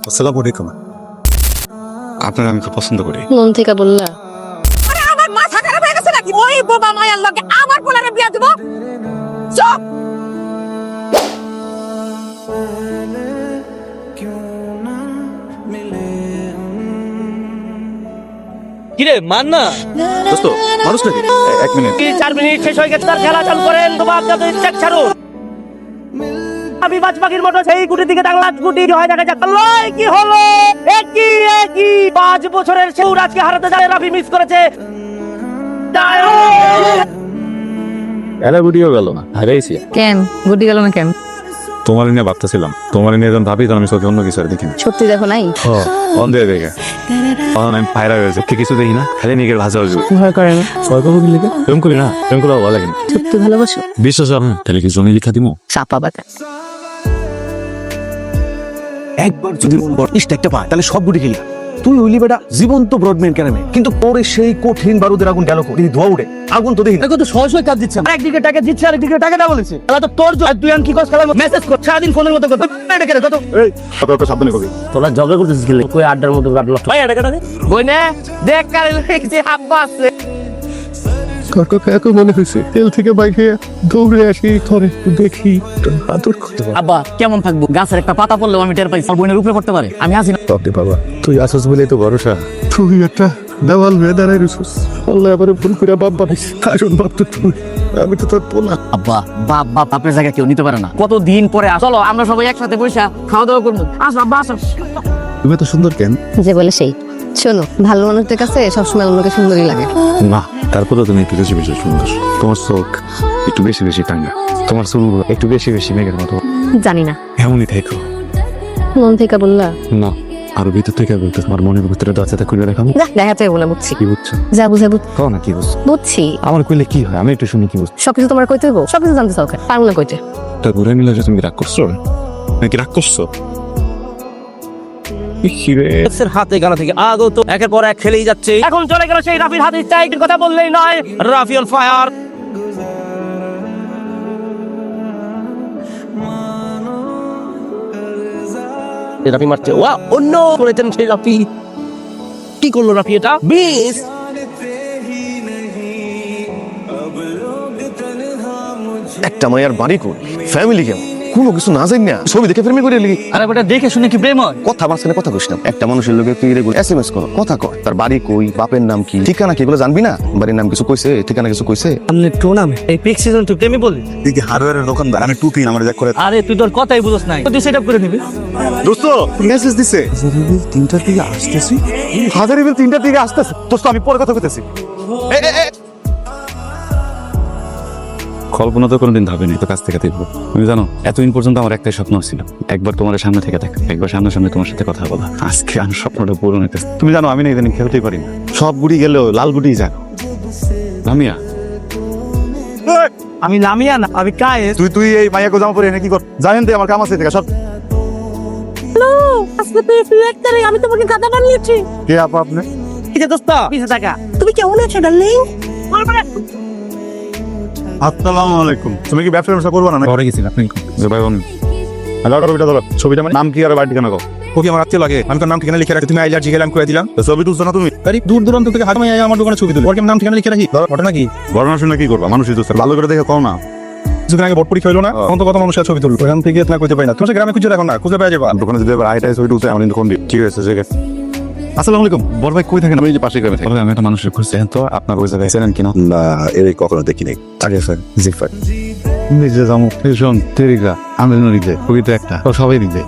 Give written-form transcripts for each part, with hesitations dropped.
আসসালামু আলাইকুম। আপনার আমি খুব পছন্দ করি। মন থেকে বললা আরে আমার মাথা খারাপ হয়ে গেছে নাকি? ওই বোবা মায়ের লগে আমার পোলারে বিয়া দিব? চুপ! কিরে মান না দোস্ত মানুষ নাকি? এক মিনিট। 4 মিনিট শেষ হয়ে গেছে, তার খেলা চালু করেন। তোমার আপনাদের চেক ছাড়ুন। আমি বাজপাখির মতো সেই গুটির দিকে তাকলাম। গুটি হয় দেখা যাক লয় কি হলো? একই 5 বছরের সেউর আজকে হারাতে যায়। রাফি মিস করেছে। এলা ভিডিও গেল না, হারাইছি। কেন গুটি গেল না কেন? তোমার নিয়ে ভাবতেছিলাম, তোমার নিয়ে যখন ভাবি তখন আমি চোখে অন্য কিছু আর দেখি না। সত্যি দেখো নাই? অন্ধের দেখে আমি ফায়রা হয়েছে, কিছু দেখি না, খালি নিজের ভাষা হয়েছে। ভয় করে না? ভয় করবো কি লিখে? প্রেম করি না, প্রেম করে ভালো লাগে না। সত্যি ভালোবাসো? বিশ্বাস হয় না, তাহলে কি জমি লিখা দিমু? চাপা বাতা। একবার যদি মন বড় একটা পায় তাহলে সব গুটি খেলি। তুই হইলি বেটা জীবন্ত ব্রডম্যান কেন কিন্তু পরে সেই কঠিন বারুদের আগুন গেল কোটি ধোয়া উঠে আগুন তো দেখি দেখো তো সহজ কাজ দিচ্ছে। একদিকে টাকা দিচ্ছে, আরেকদিকে টাকাটা বলেছে। তাহলে তো তোর জন্য তুই কি কস খেলা মেসেজ কর সারাদিন ফোনের মতো কত এটা কেন কত এই কত সাবধানে কবি। তোরা ঝগড়া করতেছিস কি? কই আড্ডার মতো কাটলো ভাই এটা কেন? বইনে দেখ কারে লিখছি হাব্বা আছে। কাকা এত মনে হয়েছে তেল থেকে বাইকে দৌড়ে আসি, ধরে দেখি আদর করতে পারবো। আব্বা কেমন থাকবো? গাছের একটা পাতা পড়লেও আমি টের পাই। আর বইনের উপরে পড়তে পারে, আমি আছি না। তবে বাবা তুই আসস বলেই তো ভরসা। তুই একটা দেওয়াল হয়ে দাঁড়াই রইছিস। আল্লাহ আবার ভুল করে বাপ বানাইছে। আসল বাপ তো তুই, আমি তো তোর পোলা। আব্বা বাপ আপনার জায়গা কেউ নিতে পারে না। কতদিন পরে চলো আমরা সবাই একসাথে বসে খাওয়া দাওয়া করবো। আসো আব্বা আসো। তুমি এত সুন্দর কেন? যে বলে সেই। শোনো, ভালো মানুষদের কাছে সবসময় অন্যকে সুন্দরই লাগে। না তারপরেও তুমি একটু বেশি বেশি সুন্দর। তোমার চোখ একটু বেশি বেশি টাঙ্গা, তোমার চুলগুলো একটু বেশি বেশি মেঘের মতো। জানি না, এমনই থেকো। মন থেকে বললা? না আরো ভিতর থেকে বলতে, তোমার মনের ভিতরে দরজাটা খুলে রাখাম। যা দেখা যাবে না, বুঝছি। কি বুঝছো? যা বুঝে কও না কি বুঝছো? বুঝছি। আমার কইলে কি হয়? আমি একটু শুনি কি বুঝছো। সবকিছু তোমার কইতে হইব? সবকিছু জানতে চাও কেন? পারবো না কইতে। তা ঘুরে নিলে যে তুমি রাগ করছো নাকি? রাগ করছো এক্সের হাতে গানা থেকে আগত একের পর এক খেলেই যাচ্ছে। এখন চলে গেল সেই রাফির হাতে। চাইটির কথা বললেই নয়, রাফি অন ফায়ার। রাফি মারছে, ওয়া অন্য করেছেন সেই রাফি। কি করলো রাফি? এটা বিস একটা মায়ের বাড়ি কই ফ্যামিলি কেমন কোনো কিছু না জানি না ছবি দেখে প্রেমে করে লিখি। আরে বেটা দেখে শুনে কি প্রেম হয়? কথা মাঝখানে কথা কইস না। একটা মানুষের লোকে তুই রেগুলার এসএমএস করো, কথা কর, তার বাড়ি কই, বাপের নাম কি, ঠিকানা কি, এগুলো জানবি না? বাড়ির নাম কিছু কইছে, ঠিকানা কিছু কইছে? আপনি টুর্নামেন্ট এই পিক সিজন তুই প্রেমই বললি? দেখি হার্ডওয়্যারের দোকানদার আমি টুপি আমার যা করে। আরে তুই তোর কথাই বুঝছ নাই, তুই সেটআপ করে নিবি। দোস্ত মেসেজ দিছে 3টার দিকে আসতেছি। হাজারিবিল 3টার দিকে আসতেছে। দোস্ত আমি পরে কথা কইতেছি। কল্পনা তো কোনোদিন ভাবিনি তো কাছ থেকে দেখবো। তুমি জানো এতদিন পর্যন্ত আমার একটাই স্বপ্ন ছিল, একবার তোমার সামনে থেকে দেখা, একবার সামনে তোমার সাথে কথা বলা। আজকে আমি স্বপ্নটা পূরণ হইতেছে। তুমি জানো আমি না ইদানিং খেলতেই পারি না, সব গুড়ি গেলেও লাল গুড়ি যাক। লামিয়া আমি লামিয়া না, আমি কায়েস। তুই এই মাইয়াকে জামা পরে এনে কি কর? জানেন তো আমার কাম আছে থেকে সব। হ্যালো, আজকে তুই সিলেক্ট করে আমি তোমাকে গাদা বানিয়েছি। কে আপা আপনি? এই যে দোস্ত 20 টাকা। তুমি কেমন আছো ডার্লিং? আসসালামু আলাইকুম। তুমি কি ব্যবসা করবো না? ঘরে গেছিলাম আপনি যে ভাই বোন ছবিটা ধরো। ছবিটা মানে নাম কি আর বাড়ি ঠিকানা কো? ওকে আমার আত্মীয় লাগে, আমি তোর নাম ঠিকানা লিখে রাখি। তুমি আইলার জিগেলাম করে দিলাম, ছবি তুলছো না তুমি? আরে দূর দূরান্ত থেকে হাত মাইয়া আমার দোকানে ছবি তুলি, ওর নাম ঠিকানা লিখে রাখি। ঘটনা কি? ঘটনা শুনে কি করবা? মানুষই দোস্ত ভালো করে দেখে কও না। কিছুদিন আগে ভোট পরীক্ষা হইলো না, তখন তো কত মানুষের ছবি তুললো। ওখান থেকে না কইতে পারি না। তুমি গ্রামে খুঁজে রাখো না, খুঁজে পাওয়া যাবে। দোকানে যদি এবার আইটাই ছবি তুলতে আমি কোন দিন ঠিক আছে ঠিক আছে। আসসালামু আলাইকুম। বড় ভাই কই থাকেন? আমি এই যে পাশে গ্রামে থাকি। আমি একটা মানুষের খুঁজছি, তো আপনার ওই জায়গায় চেনেন কিনা? না এর কখনো দেখিনি। আগে স্যার জি স্যার নিজে যাবো শোন তেরিকা আমি নিজে কবি তো একটা সবাই নিজে।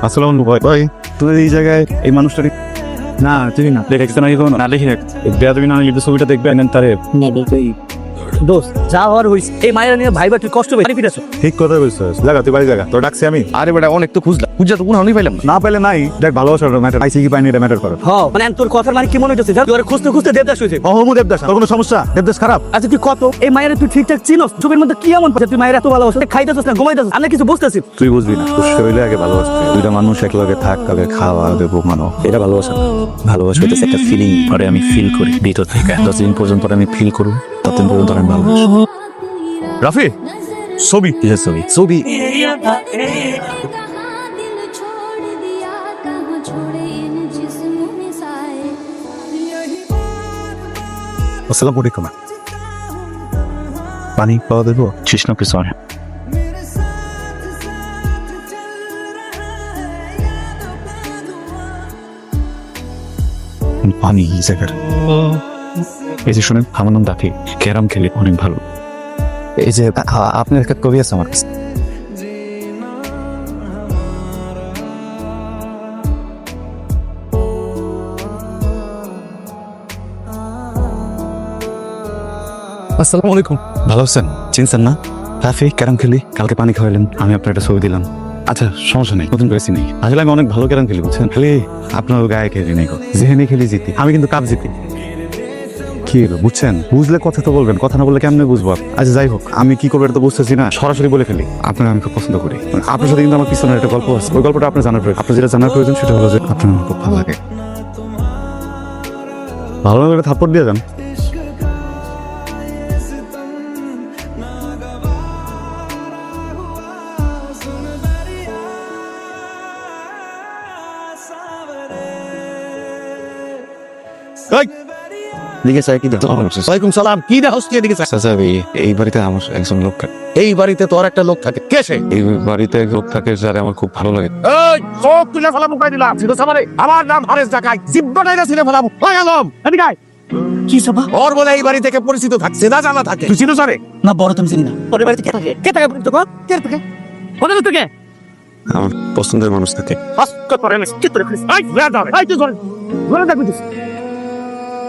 আসসালামু ভাই ভাই তুই এই জায়গায় এই মানুষটাকে না চিনি না, দেখে নাকি কোনো না লিখে রাখ। বেয়াদবি না লিখে ছবিটা দেখবে নেন তারে দোস্ত যা হওয়ার হইছে। এই মায়ের নিয়ে ভাইবা তুই কষ্ট পেয়ে ফিরেছো। ঠিক কথা বলছিস। লাগা তুই বাড়ি জায়গা তোর ডাকছি আমি। আরে বেটা অনেক তো খুঁজলাম, খুঁজা তো কোনো হানি পাইলাম না। না পেলে নাই, দেখ ভালোবাসার ম্যাটার আইসি কি পাইনি এটা ম্যাটার করে। হ্যাঁ মানে তোর কথার মানে কি মনে হচ্ছে? তুই ওরে খুঁজতে খুঁজতে দেবদাস হইছে। অহমু দেবদাস তোর কোনো সমস্যা? দেবদাস খারাপ? আচ্ছা তুই কত এই মায়ের তুই ঠিকঠাক চিনস? ছবির মধ্যে কি এমন পাচ্ছে তুই মায়ের এত ভালোবাসা? খাইতেছিস না ঘুমাইতেছিস? আমি কিছু বুঝতেছি। তুই বুঝবি না, খুশি হইলে আগে ভালোবাসতে। দুইটা মানুষ একলগে থাক, আগে খাওয়া দেবো মানো, এটা ভালোবাসা। ভালোবাসা হইতেছে একটা ফিলিং, পরে আমি ফিল করি ভিতর থেকে। যতদিন পর্যন্ত আমি ফিল করব ততদিন পর্যন্ত আমি ভালোবাসি। রাফি ছবি কিসের ছবি? ছবি আসসালামু আলাইকুম। পানি পাওয়া দেবো? কৃষ্ণ পিছনে পানি এই জায়গার। এই যে শুনেন, আমার নাম দাফি, ক্যারাম খেলে অনেক ভালো। এই যে আপনার একটা কবি আছে আমার কাছে। আসসালামু আলাইকুম। ভালো আছেন? চিনছেন না? রাফি, ক্যারাম খেলি, কালকে পানি খাওয়াইলেন, আমি আপনার একটা ছবি দিলাম। আচ্ছা সমস্যা নেই, নতুন করে চিনি। আসলে আমি অনেক ভালো ক্যারাম খেলি, বুঝছেন? খালি আপনার গায়ে খেলি নাই, যেখানে খেলি জিতি, আমি কিন্তু কাপ জিতি। কি হলো বুঝছেন? বুঝলে কথা তো বলবেন, কথা না বললে কেমনে বুঝবো? আচ্ছা যাই হোক, আমি কি করবো এটা তো বুঝতেছি না, সরাসরি বলে ফেলি। আপনার আমি খুব পছন্দ করি। আপনার সাথে কিন্তু আমার পিছনের একটা গল্প আছে, ওই গল্পটা আপনার জানার প্রয়োজন। আপনার যেটা জানার প্রয়োজন সেটা হলো যে আপনার আমার খুব ভালো লাগে। ভালো না করে থাপ্পড় দিয়ে যান। ওয়ালাইকুম সালাম। কি দেখোস কি এদিকে? চাচা এই বাড়িতে আমার একজন লোক থাকে। এই বাড়িতে তোর একটা লোক থাকে? কে সে? এই বাড়িতে এক লোক থাকে যারে আমার খুব ভালো লাগে। এই চোখ তুলে ফেলা মুখাই দিলাম। ছিল সামারে আমার নাম হারেস ঢাকাই, জিব্বাটাই না ছিলে ফেলাবো। ওই আলম এদিকে আয়। কি সবা? ওর বলে এই বাড়ি থেকে পরিচিত থাকছে, না জানা থাকে। তুই চিনো সারে? না বড় তুমি চিনি না। ওর বাড়িতে কে থাকে? কে থাকে পরিচিত? কে থাকে? কোথা থেকে? আমার পছন্দের মানুষ থাকে। আজকে তোরে না কি তোরে খুলিস? এই বেয়া দাও। এই তুই ধরে ধরে দেখবি তুই।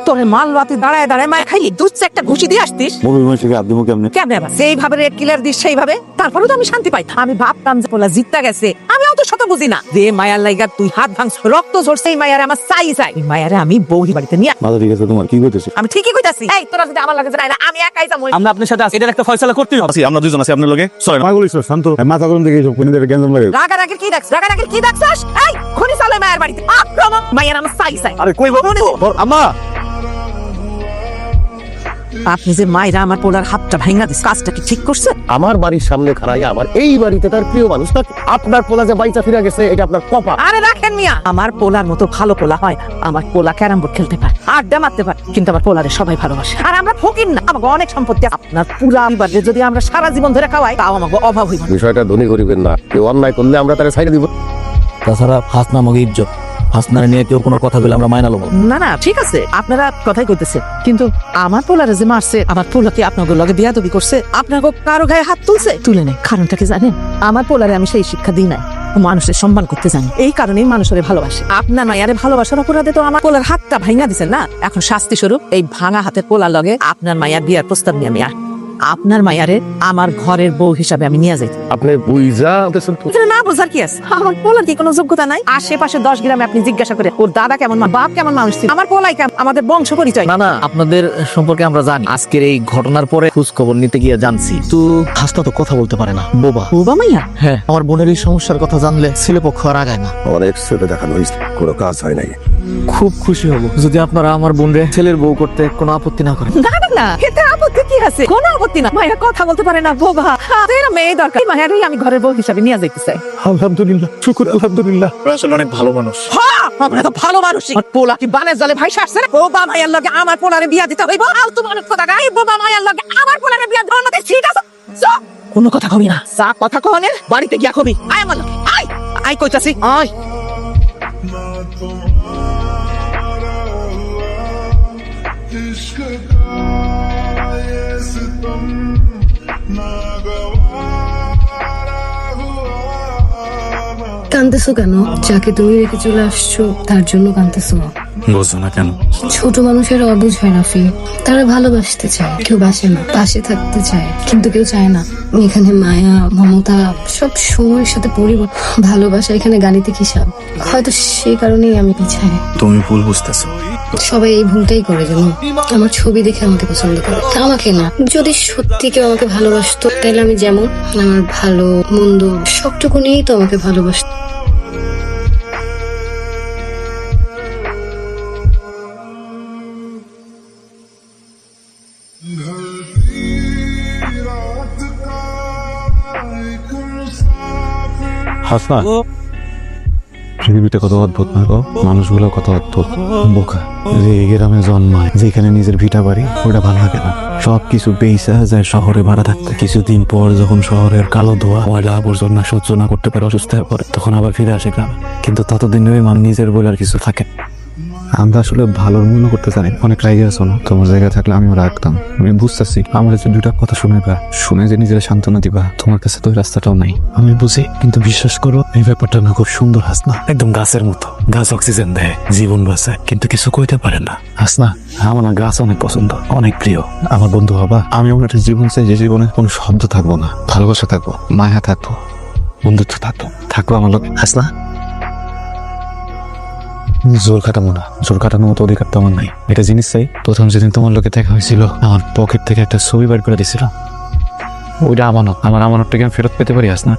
তোরে মাল রাতে দাঁড়ায় দাঁড়ায় মার খাইলি, দুধ একটা ঘুষি দিয়ে আসতিস। মুভি মানুষকে আব্দু মুখে আমনে কেমনে আবার সেইভাবে রেড কিলার দিস সেইভাবে? তারপরেও তো আমি শান্তি পাইতাম। আমি ভাবতাম যে পোলা জিততে গেছে, আমি অত শত বুঝি না। যে মায়ার লাইগা তুই হাত ভাঙছ, রক্ত ঝরছে, এই মায়ারে আমার চাই। এই মায়ারে আমি বৌরি বাড়িতে নিয়ে মাথা ঠিক আছে তোমার? কি করতেছিস? আমি ঠিকই কইতাছি। এই তোরা যদি আমার লাগে যায় না, আমি একাই যাবো। আমরা আপনার সাথে এটার একটা ফয়সালা করতেই হবে। আছি, আমরা দুজন আছি আপনার লগে। সরি না বলিস, শান্ত মাথা গরম দেখে এইসব কোনদের গ্যাঞ্জাম লাগে। রাগারাগির কি দেখছ? রাগারাগির কি দেখছস? এই খনি চলে মায়ের বাড়িতে আক্রমণ, মায়ের আমার চাই। আরে কই বল আম্মা। আপনি যে মায়েরা আমার পোলার হাতটা ভাঙা দিস, কাজটা কি ঠিক করছে? আমার বাড়ির সামনে খাড়াই, আমার এই বাড়িতে তার প্রিয় মানুষ থাকে। আপনার পোলা যে বাইচা ফিরে গেছে, এটা আপনার কপাল। আরে রাখেন মিয়া, আমার পোলার মতো ভালো পোলা হয় না। আমার পোলা ক্যারাম বোর্ড খেলতে পারে, আড্ডা মারতে পারে, কিন্তু আমার পোলারে সবাই ভালোবাসে। আর আমরা ফকির না, আমাকে অনেক সম্পত্তি আছে। আপনার পুরা পরিবারে যদি আমরা সারা জীবন ধরে খাওয়াই, তাও আমাকে অভাব হইব না। বিষয়টা ধনী করিবেন না, কেউ অন্যায় করলে আমরা তারা ছাইড়ে দিব। তাছাড়া হাসনা আমাকে ইজ্জত, হাসনারে নিয়ে কেউ কোনো কথা বলে আমরা মাইনা লব। না না ঠিক আছে, আপনারা কথাই কইতেছে, কিন্তু আমার পোলারে যে মারছে, আমার পোলা কি আপনাদের লগে বিয়াদবি করছে? আপনাকে কারো গায়ে হাত তুলছে? তুলে নেই। কারণটা কি জানেন? আমার পোলারে আমি সেই শিক্ষা দিই নাই, মানুষের সম্মান করতে জানি। এই কারণেই মানুষের ভালোবাসে। আপনার মায়ারে ভালোবাসার অপরাধে তো আমার পোলার হাতটা ভাঙা দিছেন না। এখন শাস্তি স্বরূপ এই ভাঙা হাতের পোলার লগে আপনার মায়ার বিয়ার প্রস্তাব নিয়ে আমি আপনার মায়ারে আমার ঘরের বউ হিসাবে আমি নিয়ে যাই। আপনি বুঝা এখানে না বোঝার কি আছে? আমার পোলার কি কোনো যোগ্যতা নাই? আশেপাশে 10 গ্রামে আপনি জিজ্ঞাসা করে ওর দাদা কেমন, বাপ কেমন মানুষ ছিল, আমার পোলাই কেমন, আমাদের বংশ পরিচয়। না না, আপনাদের সম্পর্কে আমরা জানি। আজকের এই ঘটনার পরে খোঁজ খবর নিতে গিয়ে জানছি তো হাসনা তো কথা বলতে পারে না, বোবা। বাবা মাইয়া? হ্যাঁ, আমার বোনের এই সমস্যার কথা জানলে ছেলে পক্ষ আর আগায় না। অনেক ছেলে দেখানো হয়েছে, কোনো কাজ হয় নাই। খুব খুশি হব যদি আপনারা আমার বোনরে ছেলের বউ করতে কোনো আপত্তি না করেন। না না না, এতে আপত্তি কি আছে? কোনো আপত্তি না। মায়েরা কথা বলতে পারে না, বোবা। এরা মেয়ে দরকার, মায়েরই আমি ঘরের বউ হিসাবে নিয়ে যাইতে চাই। আলহামদুলিল্লাহ, শুকর আলহামদুলিল্লাহ। আসলে অনেক ভালো মানুষ। হ্যাঁ, আমরা তো ভালো মানুষই। আর পোলা কি বানের জলে ভাইসা আসছে না? বোবা মায়ের লগে আমার পোলারে বিয়া দিতে হইব। আলতু মানুষ কথা গাই, বোবা মায়ের লগে আমার পোলারে বিয়া দেওয়ার মধ্যে ঠিক আছে? চুপ! কোনো কথা কবি না। যা কথা কহনে বাড়িতে গিয়া কবি। আয় আমার লগে, আয় আয় কইতাছি, আয়। কাঁদতেছো কেন? যাকে তুমি রেখে চলে আসছো তার জন্য কাঁদতেছো? বুঝছো না কেন? ছোট মানুষের অবুঝ হয় রাফি, তারা ভালোবাসতে চায়, কেউ বাসে না, পাশে থাকতে চায়, কিন্তু কেউ চায় না। এখানে মায়া মমতা সব সময়ের সাথে পরিবর্তন। ভালোবাসা এখানে গালিতে হিসাব। হয়তো সেই কারণেই আমি পিছাই। তুমি ভুল বুঝতেছো। সবাই এই ভুলটাই করে, জানো? আমার ছবি দেখে আমাকে পছন্দ করে, আমাকে না। যদি সত্যি কেউ আমাকে ভালোবাসতো, তাহলে আমি যেমন আমার ভালো মন্দ সবটুকু নিয়েই তো আমাকে ভালোবাসতো। হাসনা, পৃথিবীটা কত অদ্ভুত না গো, মানুষগুলো কত অদ্ভুত বোকা। যে এই গ্রামে জন্মায়, যেখানে নিজের ভিটা বাড়ি, ওটা ভালো লাগে না। সবকিছু বেইসা যায় শহরে ভাড়া থাকতে। কিছুদিন পর যখন শহরের কালো ধোয়া, ময়লা আবর্জনা সহ্য না করতে পারে, অসুস্থ হয়ে পড়ে, তখন আবার ফিরে আসে গ্রামে। কিন্তু ততদিন ওই মান নিজের বলে আর কিছু থাকে না। আমরা আসলে ভালোর মূল্য করতে জানি। অনেক রাগে আছো না? তোমার জায়গায় থাকলে আমিও রাখতাম। আমি বুঝতেছি আমার যে দুটা কথা শুনে যে নিজের সান্ত্বনা দিবা, তোমার কাছে তো ওই রাস্তাটাও নাই। আমি বুঝি, কিন্তু বিশ্বাস করো এই ব্যাপারটা না খুব সুন্দর হাসনা, একদম গাছের মতো। গাছ অক্সিজেন দেয়, জীবন বাঁচায়, কিন্তু কিছু কইতে পারে না। হাসনা, আমার না গাছ অনেক পছন্দ, অনেক প্রিয়। আমার বন্ধু হবা। আমি এমন একটা জীবন চাই যে জীবনে কোনো শব্দ থাকবো না, ভালোবাসা থাকবো, মায়া থাকবো, বন্ধুত্ব থাকবো আমার লোক। হাসনা, জোর খাটাবো না, জোর খাটানোর মতো অধিকার তো আমার নাই। এটা জিনিস চাই। প্রথম যেদিন তোমার লোকে দেখা হয়েছিল, আমার পকেট থেকে একটা ছবি বের করে দিছিল। ওইটা আমানত, আমার আমানতটাকে আমি ফেরত পেতে পারি না?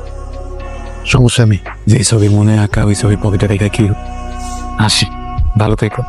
সমস্যা আমি যে ছবি মনে আঁকা, ওই ছবি পকেটে রেখে কি আসি। ভালো থেকো।